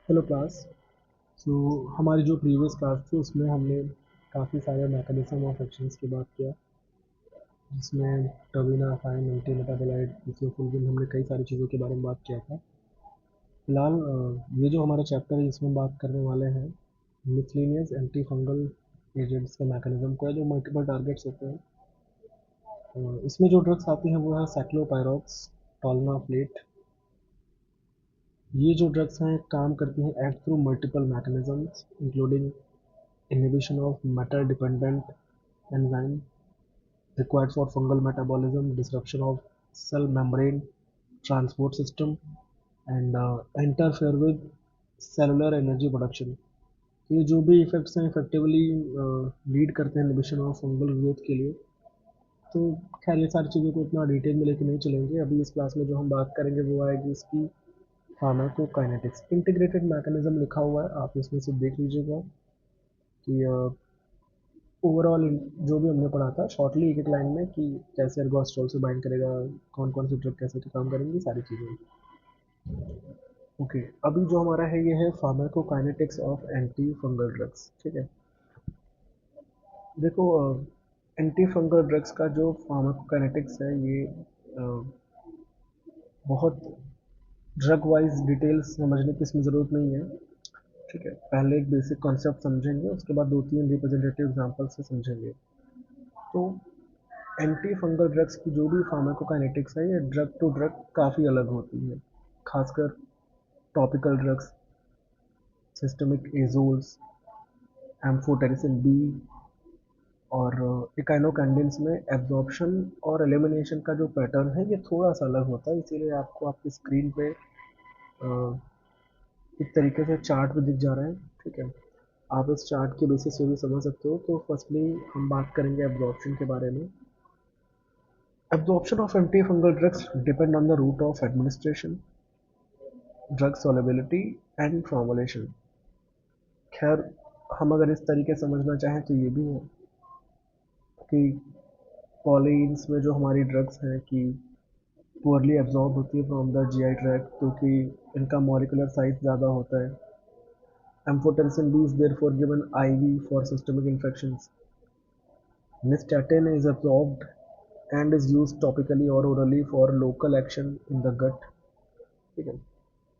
Hello class. सो हमारी जो previous class थी उसमें हमने काफ़ी सारे मैकेनिज्म ऑफ एक्शंस की बात किया, जिसमें टर्बिना, फाइन, एंटी मेटाबोलाइट, फुलविन, हमने कई सारी चीज़ों के बारे में बात किया था। फिलहाल ये जो हमारा चैप्टर है इसमें बात करने वाले हैं मिसलिनियस एंटी फंगल एजेंट्स के मैकेनिज्म को है, जो मल्टीपल टारगेट्स होते हैं। इसमें जो ड्रग्स आती हैं वो है साइक्लोपायरॉक्स, टॉल्नाफ्लेट। ये जो ड्रग्स हैं काम करती हैं act through multiple mechanisms including inhibition of metal dependent enzyme required for fungal metabolism, disruption of cell membrane transport system, and interfere with cellular energy production. तो ये जो भी इफेक्ट्स हैं इफेक्टिवली लीड करते हैं इनहिबिशन ऑफ फंगल ग्रोथ के लिए। तो खैर ये सारी चीज़ों को इतना डिटेल में लेके नहीं चलेंगे। अभी इस क्लास में जो हम बात करेंगे वो आएगी इसकी फार्माकोकाइनेटिक्स। इंटीग्रेटेड मैकेनिज्म लिखा हुआ है, आप इसमें से देख लीजिएगा कि ओवरऑल जो भी हमने पढ़ा था शॉर्टली एक एक लाइन में कि कैसे एर्गोस्ट्रॉल से बाइंड करेगा, कौन कौन सी ड्रग कैसे काम करेंगी, सारी चीज़ें। ओके, अभी जो हमारा है ये है pharmacokinetics of anti fungal drugs. ठीक है, देखो एंटी फंगल ड्रग्स का जो फार्माकोकाइनेटिक्स है ये बहुत ड्रग वाइज डिटेल्स समझने की इसमें ज़रूरत नहीं है। ठीक है, पहले एक बेसिक कॉन्सेप्ट समझेंगे, उसके बाद दो तीन रिप्रेजेंटेटिव एग्जांपल से समझेंगे। तो एंटी फंगल ड्रग्स की जो भी फार्माकोकाइनेटिक्स है ये ड्रग टू ड्रग काफ़ी अलग होती है, खासकर topical drugs, systemic azoles, amphotericin B और इकाइनोकैंडिन्स में एब्जॉर्प्शन और एलिमिनेशन का जो पैटर्न है ये थोड़ा सा अलग होता है। इसीलिए आपको आपकी स्क्रीन पे एक तरीके से चार्ट भी दिख जा रहा है। ठीक है, आप इस चार्ट के बेसिस से भी समझ सकते हो। तो फर्स्टली हम बात करेंगे एब्जॉर्प्शन के बारे में। Absorption of antifungal drugs depend on the route of administration, drug solubility and formulation. खैर, हम अगर इस तरीके समझना चाहें तो ये भी है कि पॉलीन्स में जो हमारी ड्रग्स हैं कि पुअरली एब्जॉर्ब होती है फ्रॉम द जीआई ट्रैक्ट, क्योंकि इनका मॉलिकुलर साइज ज़्यादा होता है। Amphotericin B is therefore given IV for systemic infections. Nystatin is absorbed and is used topically or orally for local action in the gut. ठीक है,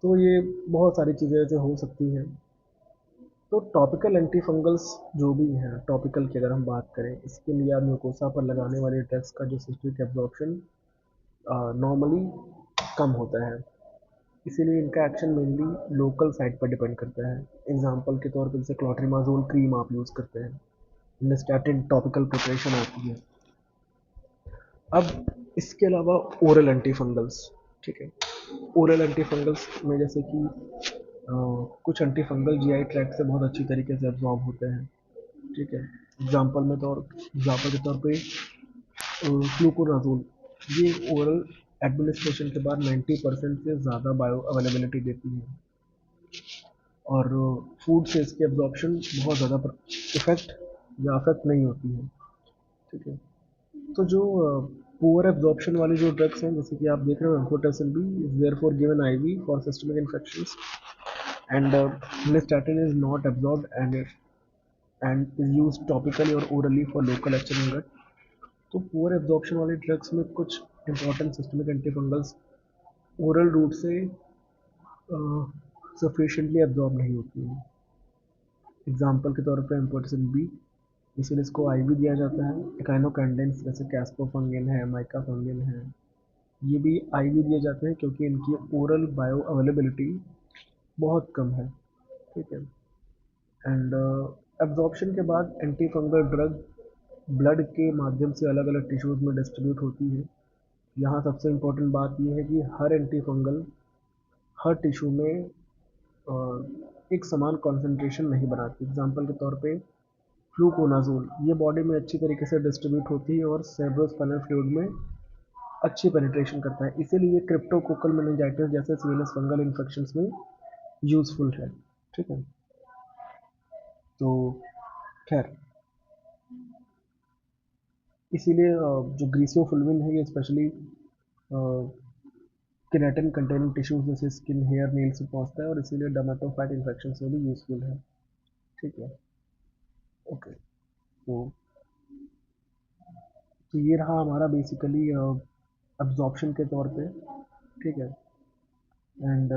तो ये बहुत सारी चीज़ें ऐसे हो सकती हैं। तो टॉपिकल एंटी फंगल्स जो भी हैं, टॉपिकल की अगर हम बात करें, इसके लिए आप म्यूकोसा पर लगाने वाले ड्रग्स का जो सिस्टमिक एब्जॉर्प्शन नॉर्मली कम होता है, इसीलिए इनका एक्शन मेनली लोकल साइट पर डिपेंड करता है। एग्जांपल के तौर पर जैसे क्लोट्रिमाजोल क्रीम आप यूज़ करते हैं, निस्टैटिन टॉपिकल प्रिपरेशन होती है। अब इसके अलावा ओरल एंटी फंगल्स। ठीक है, ओरल एंटी फंगल्स में जैसे कि कुछ एंटी फंगल जीआई ट्रैक्ट से बहुत अच्छी तरीके से एब्जॉर्ब होते हैं। ठीक है, एग्जाम्पल के तौर पे फ्लूकोनाजोल, ये ओरल एडमिनिस्ट्रेशन के बाद 90% से ज़्यादा बायो अवेलेबिलिटी देती है और फूड से इसकी एब्जॉर्प्शन बहुत ज़्यादा इफेक्ट या अफेक्ट नहीं होती है। ठीक है, तो जो पुअर एब्जॉर्प्शन वाली जो ड्रग्स हैं, जैसे कि आप देख रहे हो amphotericin B is therefore given IV for systemic infections and nystatin is not absorbed and is used topically और orally for local action in gut। तो पुअर एब्जॉर्प्शन वाले ड्रग्स में कुछ important systemic antifungals oral route से sufficiently absorb नहीं होती हैं। Example के तौर पे एम्फोटेरिसिन बी, इसीलिए इसको आईवी दिया जाता है। इकाइनोकैंडेंस जैसे कैस्पोफंगिन है, माइकाफंगिन है, ये भी आईवी दिए जाते हैं क्योंकि इनकी ओरल बायो अवेलेबिलिटी बहुत कम है। ठीक है, एंड एब्जॉर्प्शन के बाद एंटी फंगल ड्रग ब्लड के माध्यम से अलग अलग टिश्यूज़ में डिस्ट्रीब्यूट होती है। यहाँ सबसे इम्पोर्टेंट बात यह है कि हर एंटी फंगल हर टिश्यू में एक समान कॉन्सेंट्रेशन नहीं बनाती। एग्जाम्पल के तौर पे फ्लूकोनाजोल ये बॉडी में अच्छी तरीके से डिस्ट्रीब्यूट होती है और सेरेब्रोस्पाइनल फ्लूइड में अच्छी पेनिट्रेशन करता है, इसीलिए क्रिप्टोकोकल मेनिंजाइटिस जैसे सीएनएस फंगल इन्फेक्शंस में यूजफुल है। ठीक है, तो खैर इसीलिए जो ग्रीसियोफुलविन है ये स्पेशली केराटिन कंटेनिंग टिश्यूज जैसे स्किन, हेयर, नेल से पहुंचता है और इसीलिए डर्मेटोफाइट इन्फेक्शन से भी यूजफुल है। ठीक है, ओके। तो ये रहा हमारा बेसिकली एब्जॉर्प्शन के तौर पे। ठीक है। एंड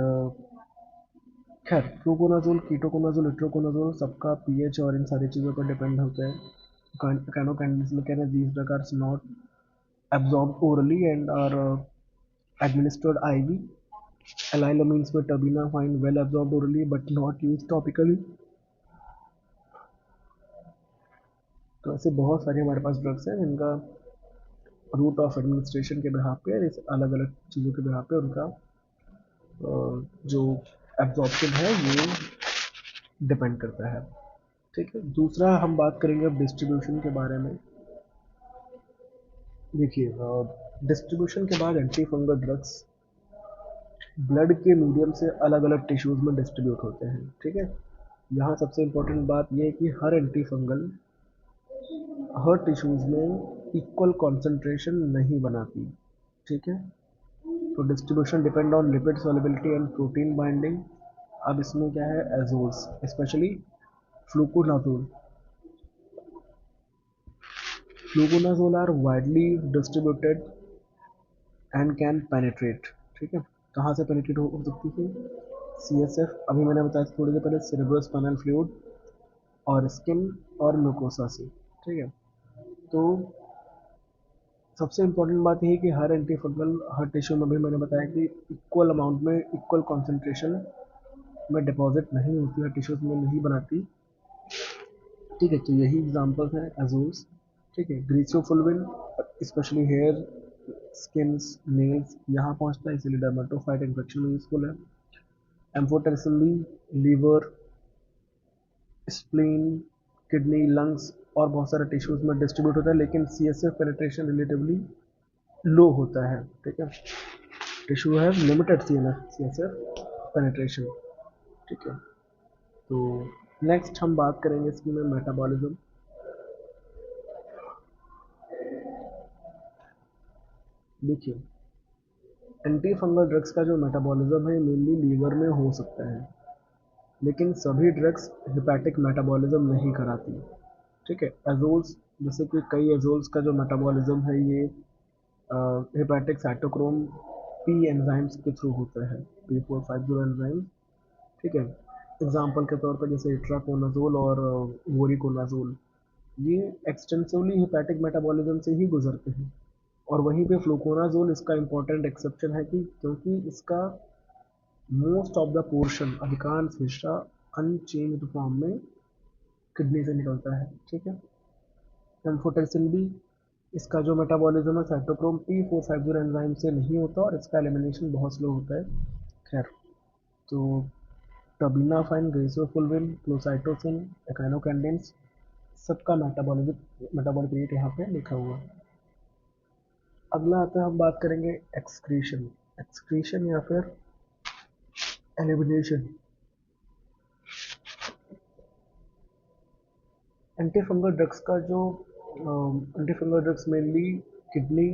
खैर, फ्लूकोनाजोल, कीटोकोनाजोल, इट्रोकोनाजोल सबका पीएच और इन सारी चीज़ों पर डिपेंड होता है। कैनोकैंडिड्स में कह रहे हैं these drugs are not absorbed orally and are administered IV. Allylamines में terbinafine well absorbed orally but not used topically. तो ऐसे बहुत सारे हमारे पास ड्रग्स हैं जिनका रूट ऑफ एडमिनिस्ट्रेशन के बिहाफ पे, इस अलग अलग चीज़ों के बिहाफ पे उनका जो एब्जॉर्प्शन है ये डिपेंड करता है। ठीक है, दूसरा हम बात करेंगे अब डिस्ट्रीब्यूशन के बारे में। देखिए, डिस्ट्रीब्यूशन के बाद एंटी फंगल ड्रग्स ब्लड के मीडियम से अलग अलग टिश्यूज़ में डिस्ट्रीब्यूट होते हैं। ठीक है, यहाँ सबसे इम्पोर्टेंट बात यह है कि हर एंटी फंगल हर टिश्यूज़ में इक्वल कॉन्सेंट्रेशन नहीं बनाती। ठीक है, तो distribution depend on lipid solubility and protein binding. अब इसमें क्या है, azoles specially fluconazole fluconazole are widely distributed and can penetrate. ठीक है, कहाँ से पेनिट्रेट हो सकती है? CSF, अभी मैंने बताया था थोड़ी देर पहले, सेरेब्रोस्पाइनल फ्लूइड और स्किन और म्यूकोसा से। ठीक है, तो सबसे इम्पोर्टेंट बात यह है कि हर एंटी फंगल हर टिश्यू में भी मैंने बताया कि इक्वल अमाउंट में इक्वल कॉन्सेंट्रेशन में डिपॉजिट नहीं होती है, टिश्यूज में नहीं बनाती। ठीक है, तो यही एग्जांपल्स हैं एजोल्स। ठीक है, griseofulvin specially hair, skins, nails यहाँ पहुँचता है, इसीलिए डर्मेटोफाइट इन्फेक्शन में यूजफुल है। Amphotericin liver, spleen, kidney, lungs और बहुत सारे टिश्यूज में डिस्ट्रीब्यूट होता है, लेकिन CSF पेनिट्रेशन रिलेटिवली लो होता है। ठीक है, टिश्यू है लिमिटेड CSF पेनिट्रेशन। ठीक है, तो नेक्स्ट हम बात करेंगे इसकी में मेटाबॉलिज्म। देखिए, एंटी फंगल ड्रग्स का जो मेटाबॉलिज्म है मेनली लीवर में हो सकता है, लेकिन सभी ड्रग्स हेपेटिक मेटाबॉलिज्म नहीं कराती। ठीक है, एजोल्स जैसे कि कई एजोल्स का जो मेटाबॉलिज्म है ये हेपेटिक साइटोक्रोम P एंजाइम्स के थ्रू होता है, P450 एंजाइम। ठीक है, एग्जाम्पल के तौर पर जैसे इट्राकोनाजोल और वोरिकोनाजोल, ये एक्सटेंसिवली हेपेटिक मेटाबॉलिज्म से ही गुजरते हैं। और वहीं पे फ्लूकोनाजोल इसका इम्पोर्टेंट एक्सेप्शन है कि क्योंकि इसका मोस्ट ऑफ द पोर्शन, अधिकांश हिस्सा अनचेंज्ड फॉर्म में किडनी से निकलता है। ठीक है, एम्फोटेरिसिन भी इसका जो मेटाबॉलिज्म है साइटोक्रोम P450 एंजाइम से नहीं होता और इसका एलिमिनेशन बहुत स्लो होता है। खैर, तो टर्बिनाफाइन, ग्रेसियोफुलविन, क्लोसाइटोसिन, एकाइनोकैंडिन्स सबका मेटाबॉलिक रेट यहाँ पे लिखा हुआ है। अगला आता है, हम बात करेंगे एक्सक्रीशन। एक्सक्रीशन या फिर एलिमिनेशन। एंटीफंगल ड्रग्स का जो एंटीफंगल ड्रग्स मेनली किडनी,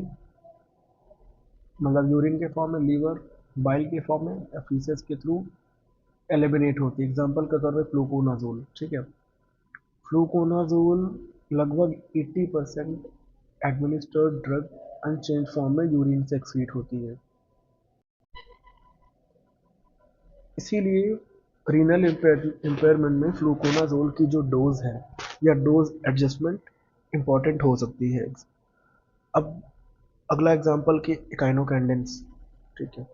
मतलब यूरिन के फॉर्म में, लीवर, बाइल के फॉर्म में या फीसेस के थ्रू एलिमिनेट होती है। एग्जांपल के तौर पे फ्लूकोनाजोल। ठीक है, फ्लूकोनाजोल लगभग 80% एडमिनिस्टर्ड ड्रग अनचेंज फॉर्म में यूरिन से एक्सक्रीट होती है। इसीलिए रीनल इम्पेयरमेंट में फ्लूकोनाजोल की जो डोज है या डोज एडजस्टमेंट इम्पॉर्टेंट हो सकती है। अब अगला एग्जांपल कि इकाइनोकैंडिन्स। ठीक है,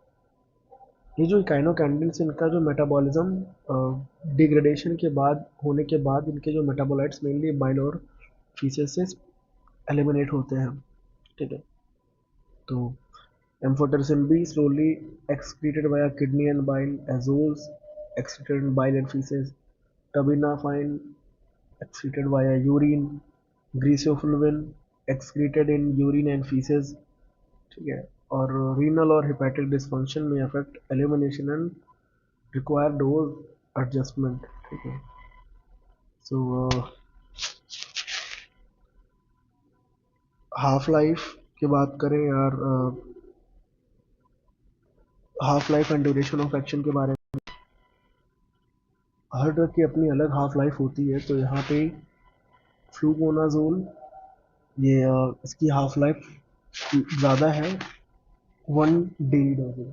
ये जो इकाइनोकैंडिन्स, इनका जो मेटाबॉलिज्म डिग्रेडेशन के बाद होने के बाद इनके जो मेटाबोलाइट्स मेनली बाइल और फीसेस से एलिमिनेट होते हैं। ठीक है, तो amphotericin B slowly excreted via kidney and bile, azoles excreted in bile and feces, terbinafine excreted via urine, ग्रीसियोफुलविन excreted in urine and feces। ठीक है, और रीनल और हेपेटिक डिस्फंक्शन में affect elimination and require dose adjustment. ठीक है, so half life की बात करें यार, half life and duration of action के बारे में, हर ड्रग की अपनी अलग हाफ लाइफ होती है। तो यहाँ पे फ्लूकोनाजोल, ये इसकी हाफ लाइफ ज़्यादा है, 1 डेली डोज।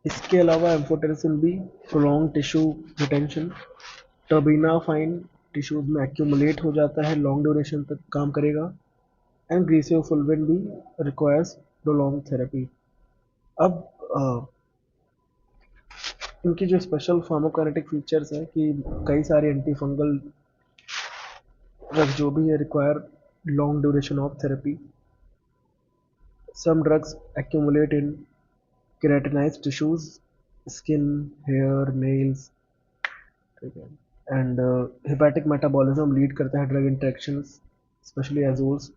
इसके अलावा amphotericin B, prolong tissue retention. Terbinafine tissues में एक्यूमुलेट हो जाता है, लॉन्ग ड्यूरेशन तक काम करेगा। एंड ग्रीसियोफुल्विन भी रिक्वायर्स प्रोलॉन्ग थेरेपी। अब इनकी जो स्पेशल फार्माकोकाइनेटिक फीचर्स हैं कि कई सारे एंटी फंगल ड्रग जो भी है require long duration of therapy. Some drugs accumulate in keratinized tissues, skin, hair, nails, ठीक है। एंड हेपेटिक मेटाबॉलिज्म लीड करता है ड्रग इंटरेक्शंस, स्पेशली एजोल्स।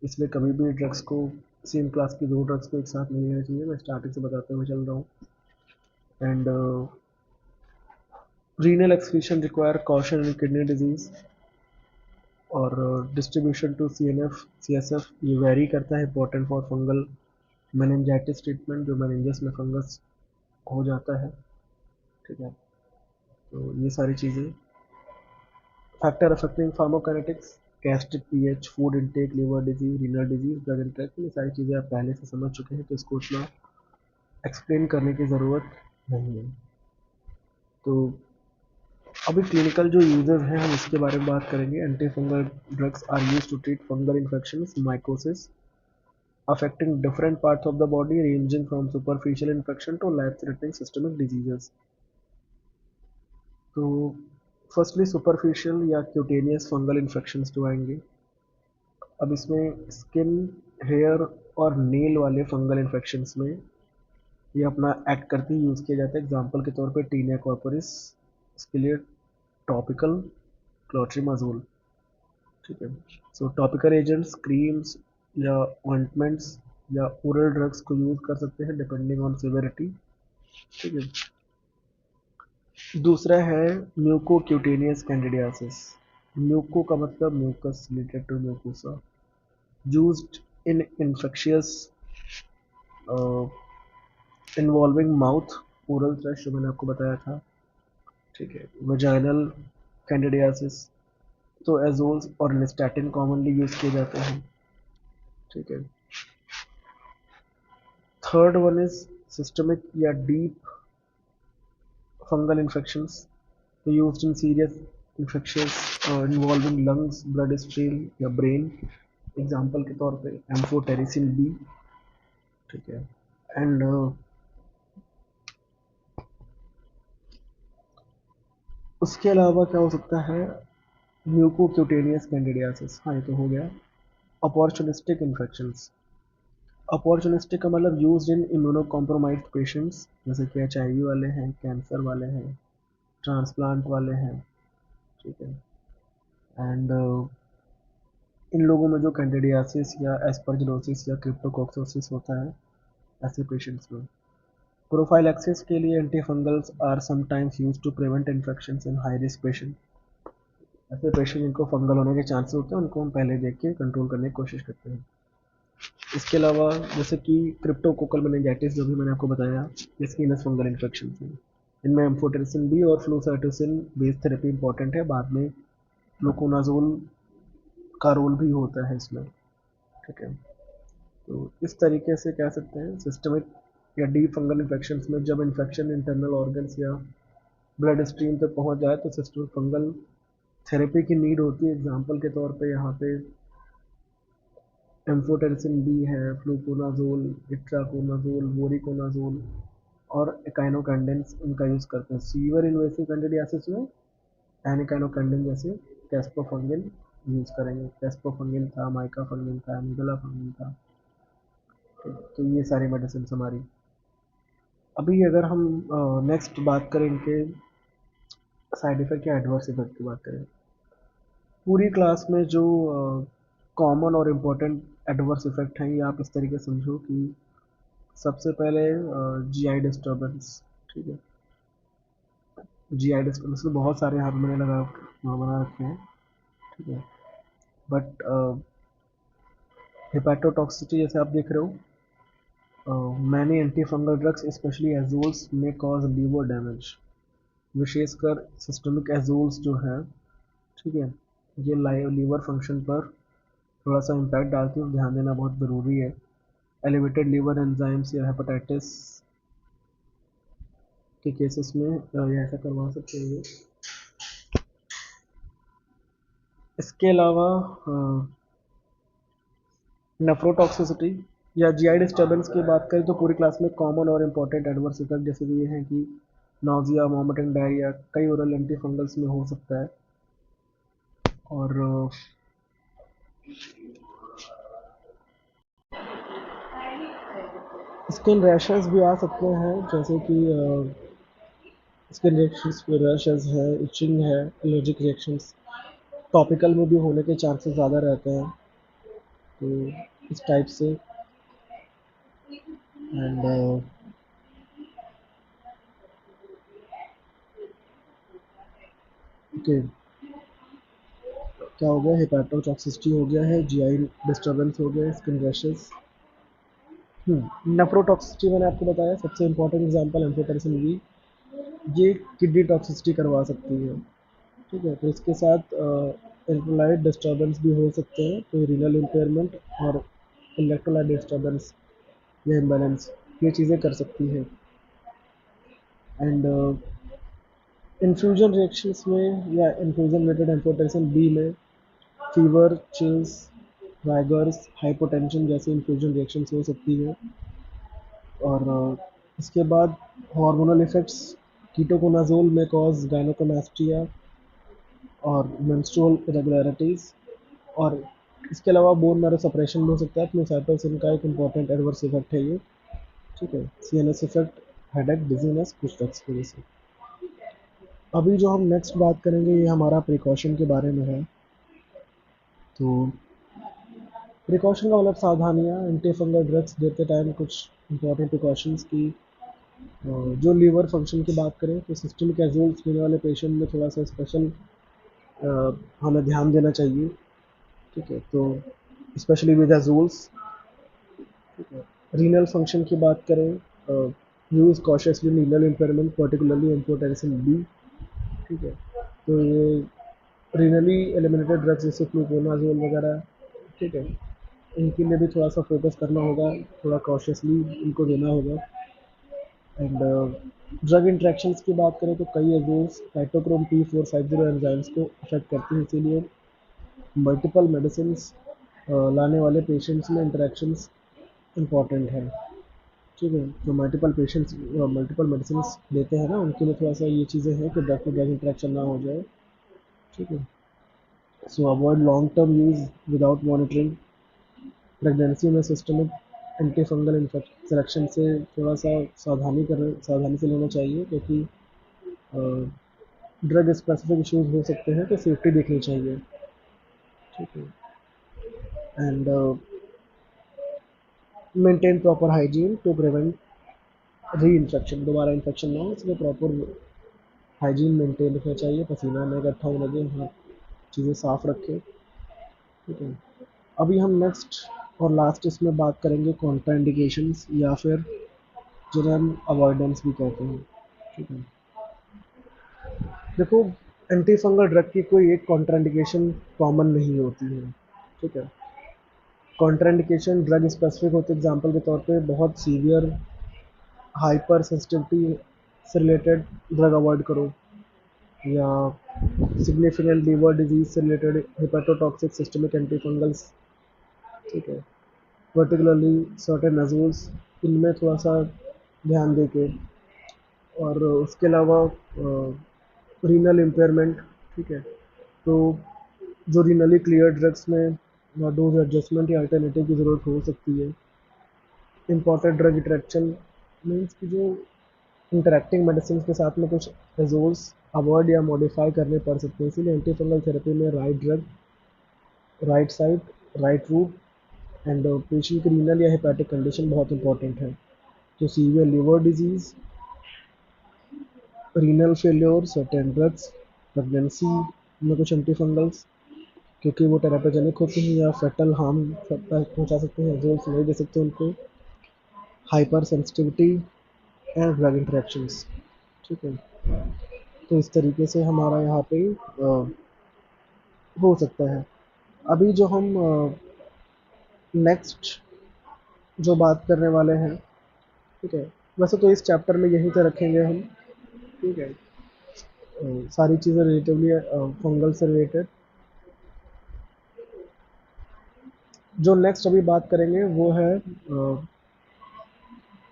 इसलिए कभी भी ड्रग्स को, सेम क्लास की दो ड्रग्स को एक साथ नहीं लेना चाहिए, मैं स्टार्टिंग से बताते हुए चल रहा हूँ। And renal excretion require caution in kidney disease. और डिस्ट्रीब्यूशन टू CSF ये वेरी करता है, important for fungal meningitis treatment, जो मेनिंजस में फंगस हो जाता है, ठीक है। तो ये सारी चीज़ें, factor affecting pharmacokinetics, gastric pH, food intake, liver disease, renal disease, drug interaction, ये सारी चीज़ें आप पहले से समझ चुके हैं, तो इसको उतना एक्सप्लेन करने की ज़रूरत नहीं है। तो अभी क्लिनिकल जो यूजर्स हैं हम इसके बारे में बात करेंगे। Antifungal drugs are use to treat fungal infections, mycosis affecting different parts of the body, ranging from superficial infection to life-threatening systemic diseases. तो फर्स्टली सुपरफिशियल या क्यूटेनियस फंगल इन्फेक्शंस जो आएंगे। अब इसमें स्किन, हेयर और nail वाले fungal infections में ये अपना एक्ट करके यूज़ किया जाता है। एग्जांपल के तौर पे टीनिया कॉर्पोरिस, इसके लिए टॉपिकल क्लोट्रिमाजोल, ठीक है। सो टॉपिकल एजेंट्स, क्रीम्स या ऑइंटमेंट्स या ओरल ड्रग्स को यूज़ कर सकते हैं डिपेंडिंग ऑन सिविरिटी, ठीक है। दूसरा है म्यूकोक्यूटेनियस कैंडिडियासिस। म्यूको का मतलब mucus, related to mucosa, used in infectious involving mouth, oral thrush जो मैंने आपको बताया था, ठीक है। वजाइनल कैंडिडियासिस, तो एजोल्स और निस्टैटिन कॉमनली यूज किए जाते हैं, ठीक है। थर्ड वन इज सिस्टमिक या deep fungal infections, used in serious infections involving lungs, blood stream या brain। एग्जाम्पल के तौर पे एम्फोटेरिसिन बी, ठीक है। एंड उसके अलावा क्या हो सकता है, म्यूकोक्यूटेनियस कैंडिडियासिस, हाँ ये तो हो गया। अपॉर्चुनिस्टिक इन्फेक्शंस, अपॉर्चुनिस्टिक का मतलब used in immuno compromised patients, जैसे कि HIV वाले हैं, कैंसर वाले हैं, ट्रांसप्लांट वाले हैं, ठीक है। एंड इन लोगों में जो कैंडिडियासिस या एस्परजिलोसिस या क्रिप्टोकोक्सोसिस होता है, ऐसे पेशेंट्स में प्रोफाइलैक्सिस के लिए antifungals are sometimes used to prevent infections in high risk patient. ऐसे पेशेंट जिनको फंगल होने के चांसेस होते हैं उनको हम पहले देख के कंट्रोल करने की कोशिश करते हैं। इसके अलावा जैसे कि क्रिप्टोकोकल मेनिंजाइटिस जो भी मैंने आपको बताया, ये स्किनस फंगल इन्फेक्शन है। इनमें एम्फोटेरिसिन बी और फ्लूसाइटोसिन बेस्ड थेरेपी इंपॉर्टेंट है, बाद में फ्लूकोनाजोल का रोल भी होता है इसमें, ठीक है। तो इस तरीके से कह सकते हैं सिस्टमिक या डीप फंगल इन्फेक्शन में जब इन्फेक्शन इंटरनल ऑर्गन्स या ब्लड स्ट्रीम तक पहुंच जाए तो सिस्टमिक फंगल थेरेपी की नीड होती है। एग्जांपल के तौर पे यहाँ पे एम्फोटेरिसिन बी है, फ्लूकोनाजोल, इट्राकोनाजोल, वोरिकोनाजोल और एकाइनोकैंडेंस इनका यूज़ करते हैं। सीवियर इन्वेसिव कैंडिडियासिस में एनिकाइनोकैंडेंस जैसे कैस्पोफंगिन यूज़ करेंगे। कैस्पोफंगिन था, माइकाफंगिन था, एमिगोलाफंगिन था, तो ये सारी मेडिसिन हमारी। अभी अगर हम नेक्स्ट बात करें इनके साइड इफेक्ट या एडवर्स इफेक्ट की बात करें, पूरी क्लास में जो कॉमन और इम्पोर्टेंट एडवर्स इफेक्ट हैं ये आप इस तरीके से समझो कि सबसे पहले GI डिस्टर्बेंस, ठीक है। GI डिस्टर्बेंस तो बहुत सारे यहाँ पे मैंने बना रखे हैं, ठीक है। बट हेपेटोटॉक्सिटी जैसे आप देख रहे हो, मैनी एंटीफंगल ड्रग्स स्पेशली एजोल्स में कॉज लीवर डैमेज। विशेषकर सिस्टमिक एजोल्स जो है, ठीक है, ये लीवर फंक्शन पर थोड़ा सा इम्पैक्ट डालती है, ध्यान देना बहुत ज़रूरी है। एलिवेटेड लीवर एंजाइम्स या हेपेटाइटिस के केसेस में ये ऐसा करवा सकते हैं। इसके अलावा नेफ्रोटॉक्सिसिटी या जीआई डिस्टर्बेंस की बात करें तो पूरी क्लास में कॉमन और इम्पॉर्टेंट एडवर्स इफेक्ट जैसे कि ये हैं कि नाउजिया, वॉमिटिंग, डायरिया कई ओरल एंटीफंगल्स में हो सकता है। और स्किन रैशेस भी आ सकते हैं, जैसे कि स्किन रिएक्शंस पे रैशेस है, इचिंग है, एलर्जिक रिएक्शंस टॉपिकल में भी होने के चांसेस ज़्यादा रहते हैं, तो इस टाइप से। एंड ओके, क्या हो गया, हेपेटोटॉक्सिसिटी हो गया है, जीआई डिस्टर्बेंस हो गया, स्किन रैशेस। नेफ्रोटॉक्सिसिटी मैंने आपको बताया सबसे इंपॉर्टेंट एग्जांपल एम्फोटेरिसिन बी, ये किडनी टॉक्सिसिटी करवा सकती है, ठीक है। तो इसके साथ इलेक्ट्रोलाइट डिस्टर्बेंस भी हो सकते हैं, तो रीनल इम्पेयरमेंट और इलेक्ट्रोलाइट डिस्टर्बेंस या इम्बैलेंस ये चीज़ें कर सकती है। एंड इन्फ्यूजन रिएक्शंस में या इन्फ्यूजन रिलेटेड एम्फोटेरिसिन बी में फीवर, चिल्स, वाइगर्स, हाइपोटेंशन जैसी इन्फ्यूजन रिएक्शंस हो सकती है। और इसके बाद हार्मोनल इफेक्ट्स, कीटोकोनाजोल में कॉज गायनोकोमास्टिया और मेंस्ट्रुअल इरेगुलरिटीज़। और इसके अलावा बोन मैरो सप्रेशन भी हो सकता है, प्लोसाइटोसिन का एक इम्पॉर्टेंट एडवर्स इफेक्ट है ये, ठीक है। सीएनएस इफेक्ट, हेडेक, डिजीनेस कुछ ड्रग्स की वजह से। अभी जो हम नेक्स्ट बात करेंगे ये हमारा प्रिकॉशन के बारे में है। तो प्रिकॉशन का मतलब सावधानियाँ, एंटीफंगल ड्रग्स देते टाइम कुछ इंपॉर्टेंट प्रिकॉशंस की। जो लीवर फंक्शन की बात करें तो सिस्टमिक एजोल्स होने वाले पेशेंट में थोड़ा सा स्पेशल हमें ध्यान देना चाहिए, ठीक है। तो स्पेशली विद एजोल्स, ठीक है। रीनल फंक्शन की बात करें, use cautiously renal impairment particularly amphotericin B, ठीक है। तो ये रीनली एलिमिनेटेड ड्रग्स जैसे फ्लूकोनाजोल वगैरह, ठीक है, इनके लिए भी थोड़ा सा फोकस करना होगा, थोड़ा कॉशियसली इनको देना होगा। एंड ड्रग इंट्रैक्शंस की बात करें तो कई एजोल्स साइटोक्रोम P450 एंजाइम्स को अफेक्ट करती हैं, इसीलिए मल्टीपल मेडिसिन लाने वाले पेशेंट्स में इंटरेक्शंस इम्पॉर्टेंट है, ठीक है। जो मल्टीपल मेडिसिन लेते हैं ना, उनके लिए थोड़ा सा ये चीज़ें हैं कि ड्रग टू ड्रग इंटरेक्शन ना हो जाए, ठीक है। सो avoid long term use without monitoring. Pregnancy में सिस्टमिक एंटीफंगल सिलेक्शन से थोड़ा सा सावधानी से लेना चाहिए, क्योंकि ड्रग स्पेसिफिक इश्यूज हो सकते हैं, तो सेफ्टी देखनी चाहिए, ठीक है। And maintain proper hygiene to prevent reinfection, दोबारा इन्फेक्शन ना हो, इसलिए प्रॉपर हाइजीन मेंटेन रखना चाहिए, पसीना न इकट्ठा होने दें, हाँ, चीज़ें साफ रखें, ठीक है। अभी हम नेक्स्ट और लास्ट इसमें बात करेंगे कॉन्ट्राइंडिकेशंस या फिर जिन्हें हम अवॉइडेंस भी कहते हैं, ठीक है। देखो, एंटी फंगल ड्रग की कोई एक कॉन्ट्राइंडिकेशन कॉमन नहीं होती है, ठीक है। कॉन्ट्राइंडिकेशन ड्रग स्पेसिफिक होते, एग्जांपल के तौर पे बहुत सीवियर हाइपर सेंसिटिविटी से रिलेटेड ड्रग अवॉइड करो, या सिग्निफिकेंट लीवर डिजीज से रिलेटेड हेपेटोटॉक्सिक सिस्टमिक एंटीफंगल्स, ठीक है। पर्टिकुलरली सर्टेन नजूल्स, इनमें थोड़ा सा ध्यान दे के। और उसके अलावा रीनल इम्पेयरमेंट, ठीक है। तो जो रीनली क्लियर ड्रग्स में डोज एडजस्टमेंट या अल्टरनेटिव की ज़रूरत हो सकती है। इम्पॉर्टेंट ड्रग इंटरेक्शन मीन्स कि जो इंटरेक्टिंग मेडिसिन के साथ में कुछ एजोल्स अवॉइड या मॉडिफाई करने पड़ सकते हैं, इसीलिए एंटीफंगल थेरेपी में right drug, right site, right route and patient की रीनल या हेपेटिक कंडीशन बहुत इंपॉर्टेंट है। तो severe liver disease, renal failure, certain drugs, pregnancy में कुछ एंटीफंगल्स क्योंकि वो टेरापेजेनिक होते हैं या फेटल हार्म पहुंचा सकते हैं, एजोल्स नहीं दे सकते उनको। Hyper sensitivity and drug interactions. ठीक है, तो इस तरीके से हमारा यहाँ पे हो सकता है। अभी जो हम नेक्स्ट जो बात करने वाले हैं, ठीक है, वैसे तो इस चैप्टर में यहीं से रखेंगे हम। ठीक है, सारी चीज़ें रिलेटिवली फंगल से रिलेटेड। जो नेक्स्ट अभी बात करेंगे वो है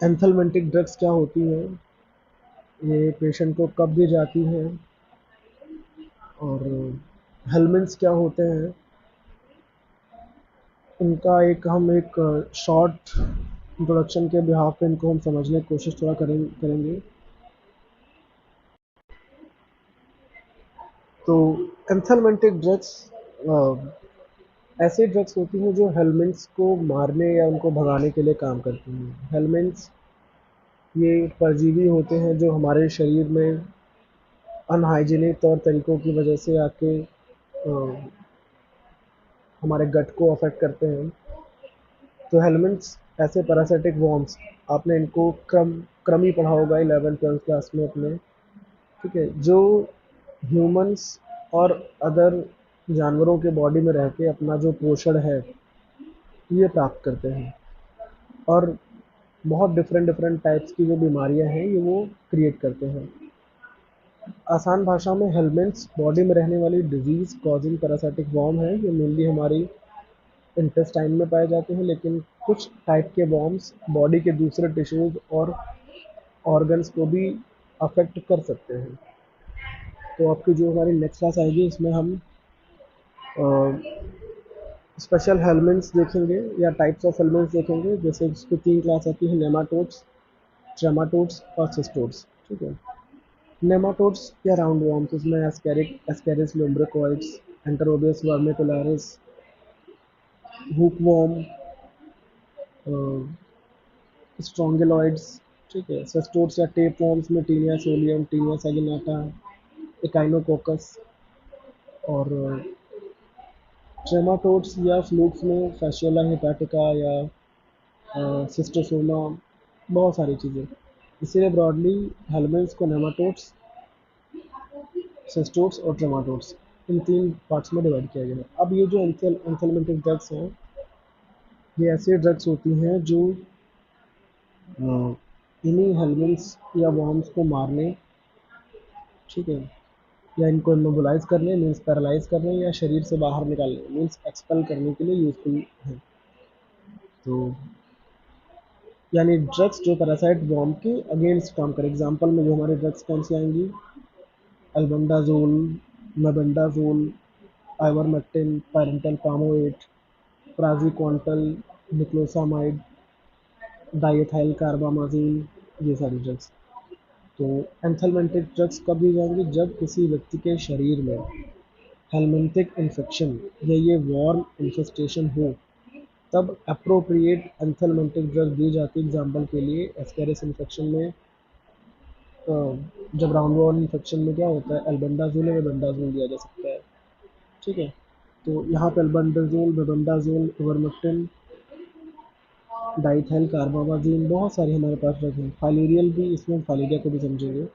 एंथलमेंटिक ड्रग्स क्या होती हैं, ये पेशेंट को कब दी जाती हैं, और हेलमेंट्स क्या होते हैं, इनका एक शॉर्ट इंट्रोडक्शन के बिहाफ पे इनको हम समझने की कोशिश थोड़ा करेंगे। तो एंथलमेंटिक ड्रग्स ऐसे ड्रग्स होती हैं जो हेलमेंट्स को मारने या उनको भगाने के लिए काम करती हैं। हेलमेंट्स ये परजीवी होते हैं जो हमारे शरीर में अनहाइजीनिक तौर तरीक़ों की वजह से आके हमारे गट को अफेक्ट करते हैं। तो हेलमेंट्स ऐसे पैरासिटिक वॉर्म्स, आपने इनको क्रम ही पढ़ा होगा 11th-12th क्लास में अपने। ठीक है, जो ह्यूमंस और अदर जानवरों के बॉडी में रह के अपना जो पोषण है ये प्राप्त करते हैं, और बहुत डिफरेंट डिफरेंट टाइप्स की जो बीमारियां हैं ये वो क्रिएट करते हैं। आसान भाषा में हेलमेंट्स बॉडी में रहने वाली डिजीज़ कॉजिंग पैरासिटिक वॉर्म है। ये मेनली हमारी इंटेस्टाइन में पाए जाते हैं, लेकिन कुछ टाइप के वॉर्म्स बॉडी के दूसरे टिश्यूज़ और ऑर्गन्स को भी अफेक्ट कर सकते हैं। तो आपकी जो हमारी नेक्स्ट क्लास आएगी इसमें हम स्पेशल हेलमेंट्स देखेंगे या टाइप्स ऑफ हेलमेंट्स देखेंगे। जैसे इसकी 3 क्लास आती है, नेमाटोड्स, ट्रेमाटोड्स और सिस्टोड्स। ठीक है, नेमाटोड्स या राउंड वॉर्म्स, इसमें एस्केरिस लुम्ब्रिकोइड्स, एंटेरोबियस वर्मिकुलरिस, हुक वॉर्म, स्ट्रोंगिलॉइड्स। ठीक है, सिस्टोड्स या टेप वॉर्म्स में टीनिया सोलियम, टीनिया सैगिनाटा, इकाइनोकोकस, और ट्रेमाटोड्स या फ्लूक्स में फैसियोला हेपाटिका या सिस्टोसोमा, बहुत सारी चीज़ें। इसीलिए ब्रॉडली हेलमेंट्स को नेमाटोड्स, सिस्टोड्स और ट्रेमाटोड्स, इन 3 पार्ट्स में डिवाइड किया गया है। अब ये जो एंथलमेंटिक ड्रग्स हैं, ये ऐसे ड्रग्स होती हैं जो इन्हीं हेलमेंट्स या वॉर्म्स को मारने, ठीक है, या इनको इमोबिलाइज करने मीन्स पैरालाइज करने, या शरीर से बाहर निकालने मीन्स एक्सपेल करने के लिए यूजफुल है। तो यानी ड्रग्स जो पैरासाइट वॉर्म के अगेंस्ट काम करे। एग्जांपल में जो हमारे ड्रग्स कौन सी आएंगी, अल्बेंडाजोल, मेबेंडाजोल, आइवरमेक्टिन, पैरेंटल पामोएट, प्राजिक्वांटल, निक्लोसामाइड, डाइएथाइल कार्बामाजिन, ये सारी ड्रग्स। तो एंथलमेंटिक ड्रग्स कब दी जाएंगी, जब किसी व्यक्ति के शरीर में हेलमेंथिक इन्फेक्शन या ये वॉर्म इन्फेस्टेशन हो, तब अप्रोप्रिएट एंथलमेंटिक ड्रग दी जाती है। एग्जाम्पल के लिए एस्केरिस इन्फेक्शन में जब राउंड वॉर्म इन्फेक्शन में क्या होता है, एल्बेंडाजोल या मेबेंडाजोल दिया जा सकता है। ठीक है, तो यहाँ पे एल्बेंडाजोल, मेबेंडाजोल, इवरमेक्टिन, डाइथाइल कार्बामाजिन, बहुत सारे हमारे पास ड्रग हैं। फाइलेरियल भी, इसमें फाइलेरिया को भी समझेंगे।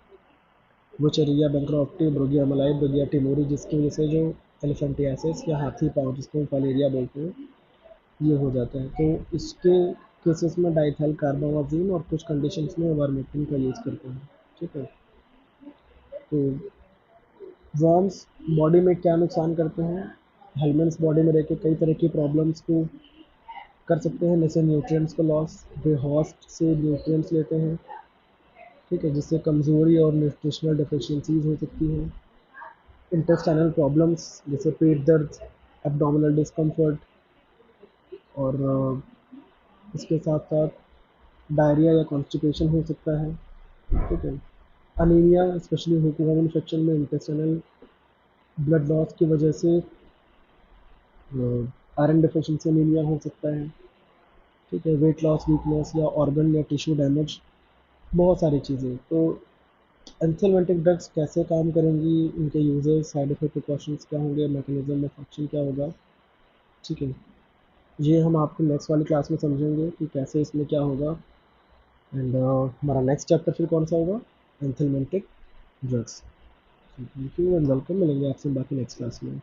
वुचेरिया बैंक्रॉप्टी, ब्रोगिया मलाई, ब्रोगिया टिमोरी, जिसकी वजह से जो एलिफेंटियासिस या हाथी पाँव, जिसको हम फाइलेरिया बोलते हैं, ये हो जाता है। तो इसके केसेस में डाइथाइल कार्बामाजिन और कुछ कंडीशंस में इवरमेक्टिन का यूज़ करते हैं। ठीक है, तो वॉर्म्स बॉडी में क्या नुकसान करते हैं, हेलमेंट्स बॉडी में रह के कई तरह की प्रॉब्लम्स को कर सकते हैं, जैसे न्यूट्रिएंट्स का लॉस, वे हॉस्ट से न्यूट्रिएंट्स लेते हैं। ठीक है, जिससे कमज़ोरी और न्यूट्रिशनल डिफिशियंसीज हो सकती हैं। इंटेस्टाइनल प्रॉब्लम्स जैसे पेट दर्द, एब्डोमिनल डिस्कम्फर्ट, और इसके साथ साथ डायरिया या कॉन्स्टिपेशन हो सकता है। ठीक है, अनीमिया, स्पेशली हुकूमन इन्फेक्शन में इंटेस्टाइनल ब्लड लॉस की वजह से आयरन डिफिशिएंसी अनीमिया हो सकता है। ठीक है, वेट लॉस, वीकनेस या ऑर्गन या टिश्यू डैमेज, बहुत सारी चीज़ें। तो एंथलमेंटिक ड्रग्स कैसे काम करेंगी, इनके यूजेस, साइड इफेक्ट, प्रिकॉशंस क्या होंगे, मैकेनिज्म ऑफ एक्शन क्या होगा। ठीक है, ये हम आपको नेक्स्ट वाली क्लास में समझेंगे कि कैसे इसमें क्या होगा। एंड हमारा नेक्स्ट चैप्टर फिर कौन सा होगा, anthelmintic drugs. Thank you and welcome, मिलेंगे आपसे बाकी नेक्स्ट क्लास में।